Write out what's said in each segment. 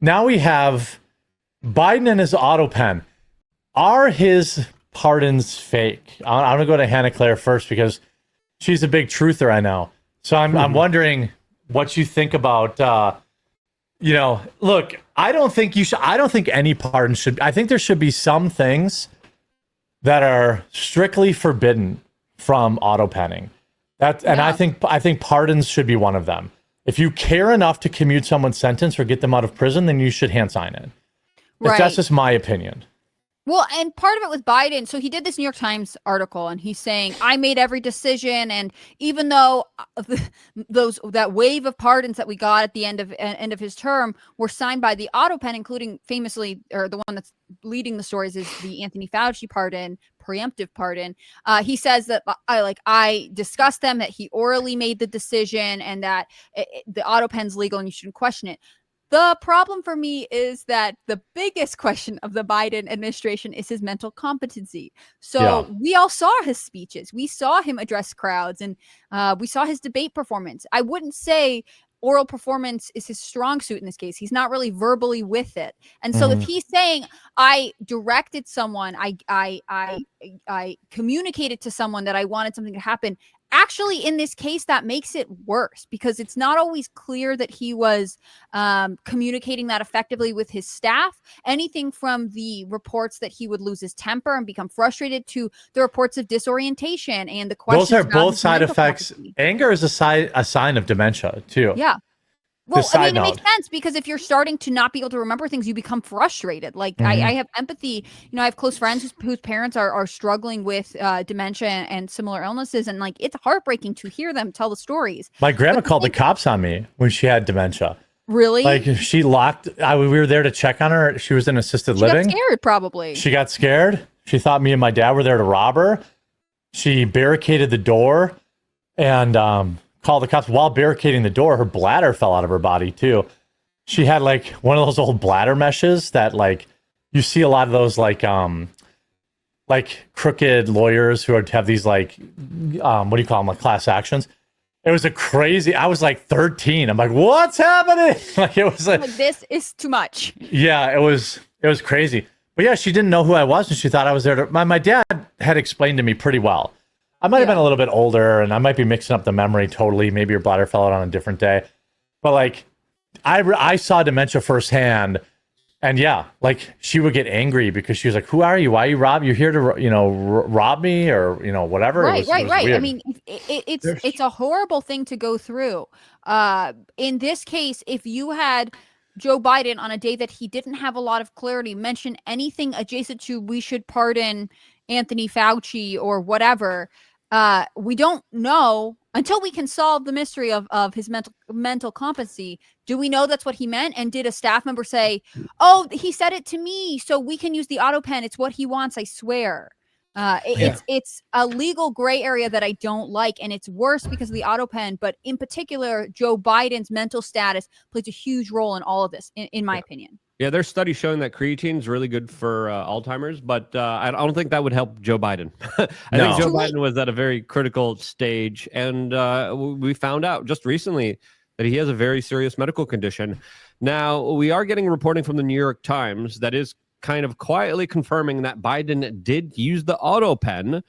now we have Biden and his autopen. Are his pardons fake? I'm going to go to Hannah Claire first because she's a big truther, I know. So I'm wondering what you think about, look, I don't think any pardon should, I think there should be some things that are strictly forbidden from autopenning. And I think pardons should be one of them. If you care enough to commute someone's sentence or get them out of prison, then you should hand sign it. Right. That's just my opinion. Well, and part of it with Biden, so he did this New York Times article, and he's saying, I made every decision, and even though that wave of pardons that we got at the end of his term were signed by the autopen, including famously, or the one that's leading the stories is the Anthony Fauci pardon, preemptive pardon. He says that I discussed them, that he orally made the decision, and that the autopen's legal and you shouldn't question it. The problem for me is that the biggest question of the Biden administration is his mental competency. So we all saw his speeches. We saw him address crowds, and we saw his debate performance. I wouldn't say oral performance is his strong suit in this case. He's not really verbally with it. And so if he's saying, I directed someone, I communicated to someone that I wanted something to happen, actually, in this case, that makes it worse because it's not always clear that he was communicating that effectively with his staff. Anything from the reports that he would lose his temper and become frustrated to the reports of disorientation and the questions. Those are both side effects. Anger is a sign of dementia, too. Yeah. Well, I mean, it makes sense because if you're starting to not be able to remember things, you become frustrated. Like I have empathy. I have close friends whose parents are struggling with dementia and similar illnesses. And like, it's heartbreaking to hear them tell the stories. My grandma called the cops on me when she had dementia. Really? Like she locked, we were there to check on her. She was in assisted living. She got scared, probably. She got scared. She thought me and my dad were there to rob her. She barricaded the door and, called the cops. While barricading the door, her bladder fell out of her body too. She had like one of those old bladder meshes that like you see a lot of those like crooked lawyers who have these like what do you call them, like class actions. It was I was like 13. I'm like, what's happening? Like it was like this is too much. Yeah, it was crazy. But yeah, she didn't know who I was and she thought I was there to my dad had explained to me pretty well. I might have been a little bit older and I might be mixing up the memory totally. Maybe your bladder fell out on a different day. But like, I saw dementia firsthand. And yeah, like she would get angry because she was like, who are you? Why are you robbing? You're here to, rob me or, whatever. Right. I mean, it's a horrible thing to go through. In this case, if you had Joe Biden on a day that he didn't have a lot of clarity, mention anything adjacent to we should pardon Anthony Fauci or whatever, we don't know until we can solve the mystery of his mental competency. Do we know that's what he meant? And did a staff member say, oh, he said it to me, so we can use the autopen. It's what he wants, I swear. It's a legal gray area that I don't like, and it's worse because of the autopen. But in particular, Joe Biden's mental status plays a huge role in all of this, in my opinion. Yeah, there's studies showing that creatine is really good for Alzheimer's, but I don't think that would help Joe Biden. I think Joe Biden was at a very critical stage, and we found out just recently that he has a very serious medical condition. Now, we are getting reporting from the New York Times that is kind of quietly confirming that Biden did use the autopen,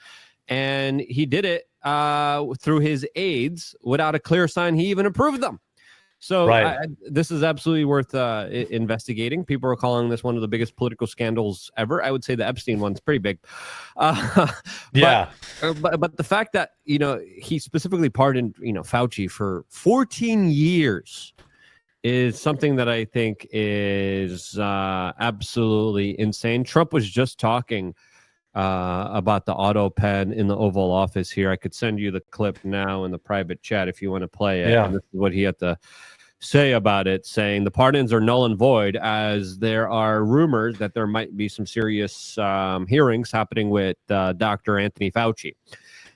and he did it through his aides without a clear sign he even approved them. So this is absolutely worth investigating. People are calling this one of the biggest political scandals ever. I would say the Epstein one's pretty big. But the fact that, he specifically pardoned, Fauci for 14 years is something that I think is absolutely insane. Trump was just talking about the autopen in the Oval Office here. I could send you the clip now in the private chat if you want to play it. Yeah. And this is what he had to say about it, saying the pardons are null and void as there are rumors that there might be some serious hearings happening with Dr. Anthony Fauci.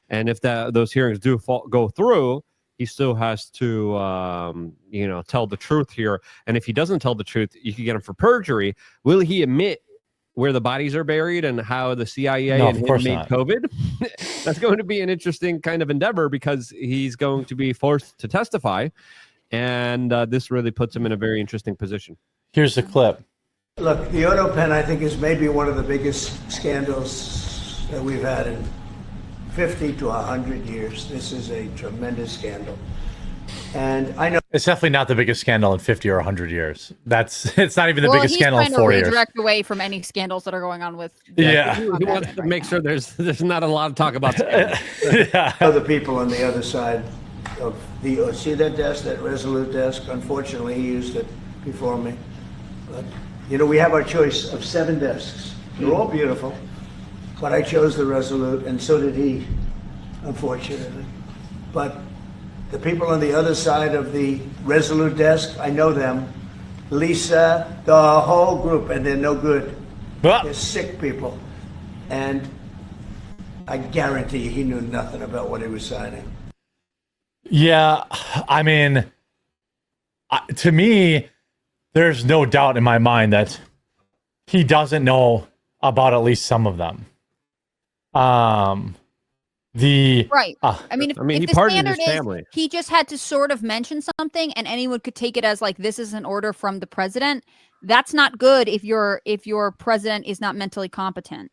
And if those hearings do go through, he still has to, tell the truth here. And if he doesn't tell the truth, you can get him for perjury. Will he admit where the bodies are buried and how the CIA and him made COVID? That's going to be an interesting kind of endeavor because he's going to be forced to testify. And this really puts him in a very interesting position. Here's the clip. Look, the autopen, I think, is maybe one of the biggest scandals that we've had in 50 to 100 years. This is a tremendous scandal. And I know It's definitely not the biggest scandal in 50 or 100 years. It's not even the biggest scandal in 4 years. He's trying to redirect away from any scandals that are going on with. Yeah. He wants to make sure there's not a lot of talk about scandals. Yeah. the people on the other side of the, see that desk, that Resolute desk? Unfortunately, he used it before me. But, you know, we have our choice of 7 desks. They're all beautiful, but I chose the Resolute, and so did he, unfortunately. But the people on the other side of the Resolute desk, I know them. Lisa, the whole group, and they're no good. They're sick people. And I guarantee you he knew nothing about what he was signing. Yeah, I mean, to me, there's no doubt in my mind that he doesn't know about at least some of them. Right. I mean, if he the pardoned his standard is family. he just had to sort of mention something, and anyone could take it as like this is an order from the president. That's not good if your president is not mentally competent.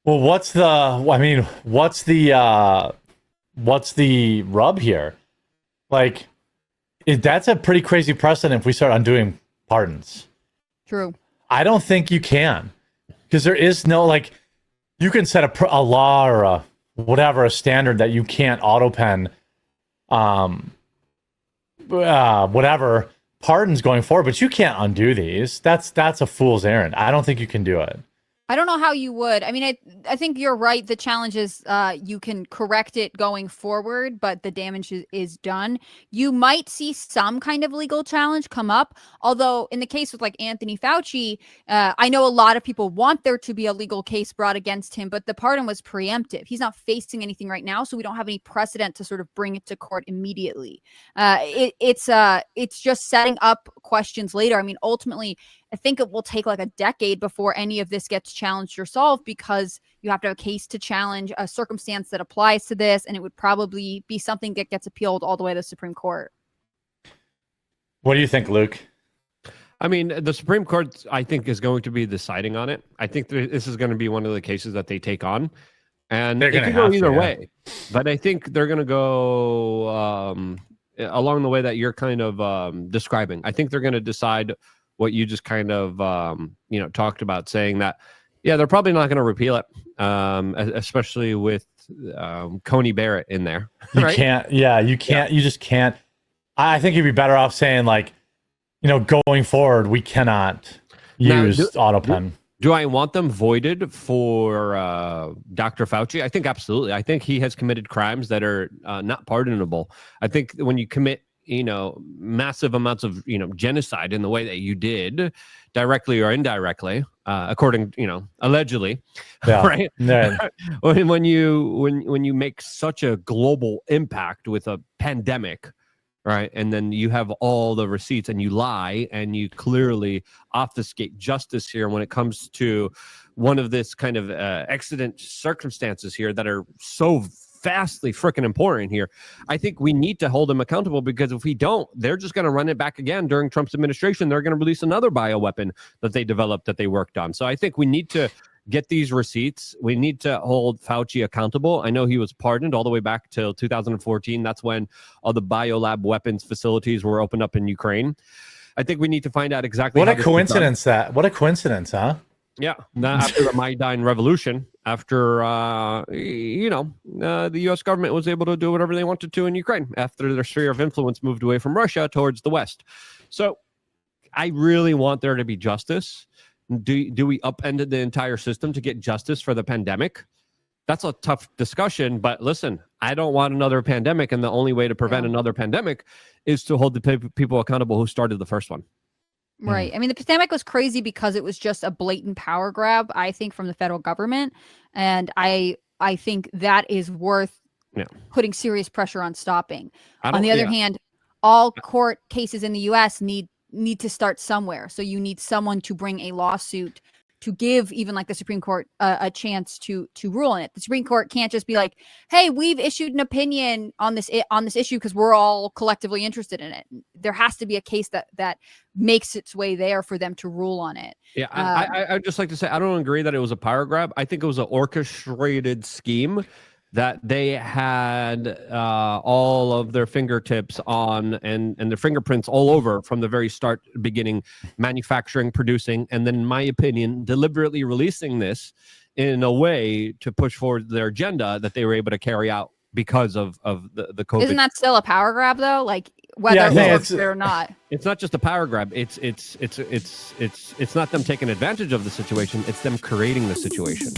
Well, what's the rub here? Like, that's a pretty crazy precedent if we start undoing pardons. True. I don't think you can, because there is no, like, you can set a law or a standard that you can't autopen whatever pardons going forward, but you can't undo these. That's a fool's errand. I don't think you can do it. I don't know how you would. I mean, I think you're right. The challenge is you can correct it going forward, but the damage is done. You might see some kind of legal challenge come up. Although in the case with like Anthony Fauci, I know a lot of people want there to be a legal case brought against him, but the pardon was preemptive. He's not facing anything right now, so we don't have any precedent to sort of bring it to court immediately. It's just setting up questions later. I mean, ultimately, I think it will take like a decade before any of this gets challenged or solved, because you have to have a case to challenge a circumstance that applies to this, and it would probably be something that gets appealed all the way to the Supreme Court. What do you think, Luke? I mean, the Supreme Court, I think, is going to be deciding on it. I think this is going to be one of the cases that they take on, and it could go either way. But I think they're going to go along the way that you're kind of describing. I think they're going to decide what you just kind of talked about, saying that, yeah, they're probably not going to repeal it, especially with Coney Barrett in there. Right? You just can't. I think you'd be better off saying, like, going forward, we cannot use autopen. Do I want them voided for Dr. Fauci? I think absolutely. I think he has committed crimes that are not pardonable. I think when you commit massive amounts of genocide in the way that you did, directly or indirectly, according allegedly, right? Yeah. when you make such a global impact with a pandemic, right, and then you have all the receipts and you lie and you clearly obfuscate justice here when it comes to one of this kind of exigent circumstances here that are so vastly freaking important here. I think we need to hold them accountable, because if we don't, they're just going to run it back again during Trump's administration. They're going to release another bioweapon that they developed, that they worked on. So I think we need to get these receipts. We need to hold Fauci accountable. I know he was pardoned all the way back till 2014. That's when all the biolab weapons facilities were opened up in Ukraine. I think we need to find out exactly what a coincidence what a coincidence, huh? Yeah, after the Maidan Revolution, after the U.S. government was able to do whatever they wanted to in Ukraine, after their sphere of influence moved away from Russia towards the West. So I really want there to be justice. Do we upend the entire system to get justice for the pandemic? That's a tough discussion, but listen, I don't want another pandemic, and the only way to prevent another pandemic is to hold the people accountable who started the first one. Right. I mean, the pandemic was crazy because it was just a blatant power grab, I think, from the federal government. And I think that is worth putting serious pressure on stopping. On the other hand, all court cases in the U.S. need to start somewhere. So you need someone to bring a lawsuit give even like the Supreme Court a chance to rule on it. The Supreme Court can't just be like, "Hey, we've issued an opinion on this issue because we're all collectively interested in it." There has to be a case that makes its way there for them to rule on it. Yeah, I'd just like to say I don't agree that it was a power grab. I think it was an orchestrated scheme that they had all of their fingertips on and their fingerprints all over from the very start, beginning, manufacturing, producing, and then, in my opinion, deliberately releasing this in a way to push forward their agenda that they were able to carry out because of the COVID. Isn't that still a power grab though? Like whether Yeah, I think it works or not. It's not just a power grab. It's not them taking advantage of the situation. It's them creating the situation.